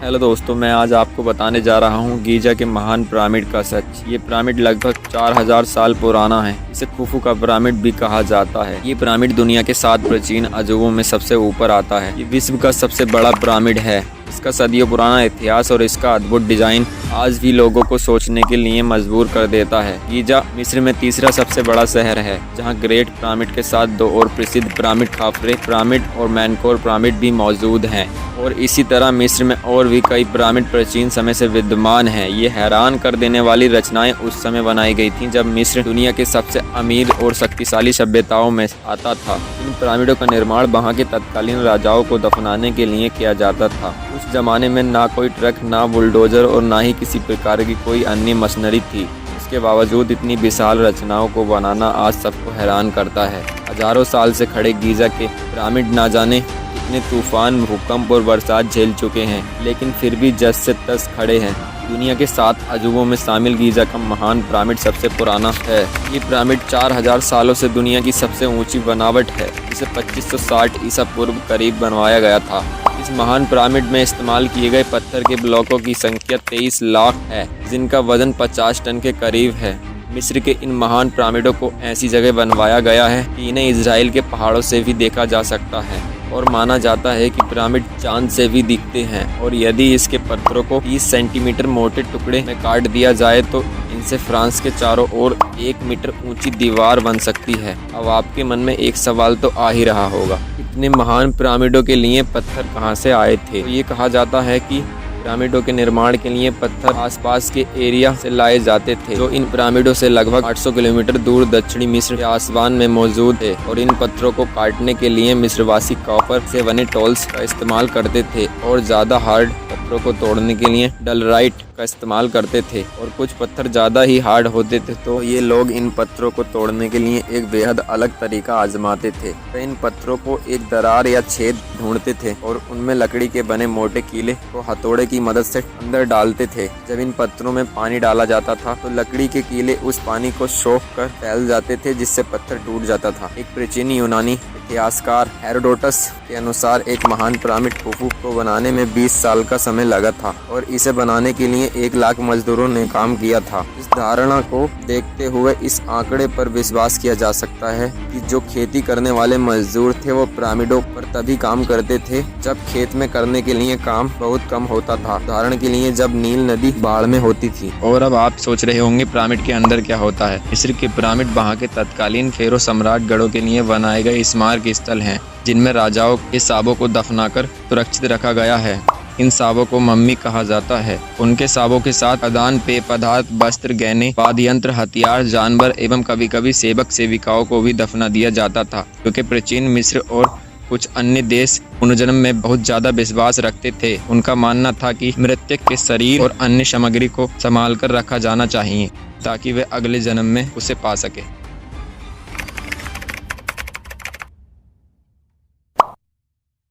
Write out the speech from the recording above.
Hello दोस्तों, मैं आज आपको बताने जा रहा हूँ गीजा के महान पिरामिड का सच। ये पिरामिड लगभग 4000 साल पुराना है। इसे खुफू का पिरामिड भी कहा जाता है। ये पिरामिड दुनिया के 7 प्राचीन अजूबों में सबसे ऊपर आता है। ये विश्व का सबसे बड़ा पिरामिड है। इसका सदियों पुराना इतिहास और इसका अद्भुत डिजाइन आज भी लोगों को सोचने के लिए मजबूर कर देता है। गीजा मिस्र में तीसरा सबसे बड़ा शहर है, जहां ग्रेट पिरामिड के साथ 2 और प्रसिद्ध पिरामिड खाफरे पिरामिड और मेनकोर पिरामिड भी मौजूद हैं। और इसी तरह मिस्र में और भी कई पिरामिड प्राचीन समय से विद्यमान हैं। ये हैरान कर देने वाली रचनाएं उस समय बनाई गई थीं जब मिस्र दुनिया के सबसे अमीर और शक्तिशाली सभ्यताओं में आता था। इन पिरामिडों का निर्माण वहाँ के तत्कालीन राजाओं को दफनाने के लिए किया जाता था। उस जमाने में ना कोई ट्रक, ना बुलडोजर और ना ही किसी प्रकार की कोई अन्य मशीनरी थी। इसके बावजूद इतनी विशाल रचनाओं को बनाना आज सबको हैरान करता है। हजारों साल से खड़े गीजा के पिरामिड ना जाने कितने तूफान, भूकंप और बरसात झेल चुके हैं, लेकिन फिर भी जस से तस खड़े हैं। दुनिया के 7 अजूबों में शामिल गीजा का महान पिरामिड सबसे पुराना है। ये पिरामिड 4000 सालों से दुनिया की सबसे ऊंची बनावट है, जिसे 2560 ईसा पूर्व करीब बनवाया गया था। इस महान पिरामिड में इस्तेमाल किए गए पत्थर के ब्लॉकों की संख्या 23 लाख है, जिनका वजन 50 टन के करीब है। मिस्र के इन महान पिरामिडों को ऐसी जगह बनवाया गया है कि इन्हें इजराइल के पहाड़ों से भी देखा जा सकता है और माना जाता है कि पिरामिड चांद से भी दिखते हैं। और यदि इसके पत्थरों को 30 सेंटीमीटर मोटे टुकड़े में काट दिया जाए तो इनसे फ्रांस के चारों ओर 1 मीटर ऊंची दीवार बन सकती है। अब आपके मन में एक सवाल तो आ ही रहा होगा, इतने महान पिरामिडों के लिए पत्थर कहाँ से आए थे? तो ये कहा जाता है कि पिरामिडों के निर्माण के लिए पत्थर आसपास के एरिया से लाए जाते थे, जो इन पिरामिडों से लगभग 800 किलोमीटर दूर दक्षिणी मिस्र के आसमान में मौजूद थे। और इन पत्थरों को काटने के लिए मिस्रवासी कॉपर से बने टॉल्स का इस्तेमाल करते थे और ज़्यादा हार्ड पत्थरों को तोड़ने के लिए डलराइट का इस्तेमाल करते थे। और कुछ पत्थर ज़्यादा ही हार्ड होते थे तो ये लोग इन पत्थरों को तोड़ने के लिए एक बेहद अलग तरीका आजमाते थे। तो इन पत्थरों को एक दरार या छेद ढूंढते थे और उनमें लकड़ी के बने मोटे कीले को हथौड़े की मदद से अंदर डालते थे। जब इन पत्थरों में पानी डाला जाता था तो लकड़ी के कीले उस पानी को सोख कर फैल जाते थे, जिससे पत्थर टूट जाता था। एक प्राचीन यूनानी इतिहासकार हेरोडोटस के अनुसार एक महान पिरामिड खुफू को बनाने में 20 साल का समय लगा था और इसे बनाने के लिए 1 लाख मजदूरों ने काम किया था। इस धारणा को देखते हुए इस आंकड़े पर विश्वास किया जा सकता है कि जो खेती करने वाले मजदूर थे वो पिरामिडों पर तभी काम करते थे जब खेत में करने के लिए काम बहुत कम होता था। उदाहरण के लिए जब नील नदी बाढ़ में होती थी। और अब आप सोच रहे होंगे पिरामिड के अंदर क्या होता है। मिस्र के पिरामिड वहाँ के तत्कालीन फेरो सम्राट गढ़ों के लिए बनाए गए स्मारक स्थल हैं, जिनमें राजाओं के शावों को दफनाकर सुरक्षित रखा गया है। इन शावों को मम्मी कहा जाता है। उनके शावों के साथ खदान, पेय पदार्थ, वस्त्र, गहने, वाद्य यंत्र, हथियार, जानवर एवं कभी कभी सेवक सेविकाओं को भी दफना दिया जाता था, क्योंकि प्राचीन मिस्र और कुछ अन्य देश पुनर्जन्म में बहुत ज्यादा विश्वास रखते थे। उनका मानना था कि मृतक के शरीर और अन्य सामग्री को संभाल कर रखा जाना चाहिए ताकि वे अगले जन्म में उसे पा सके।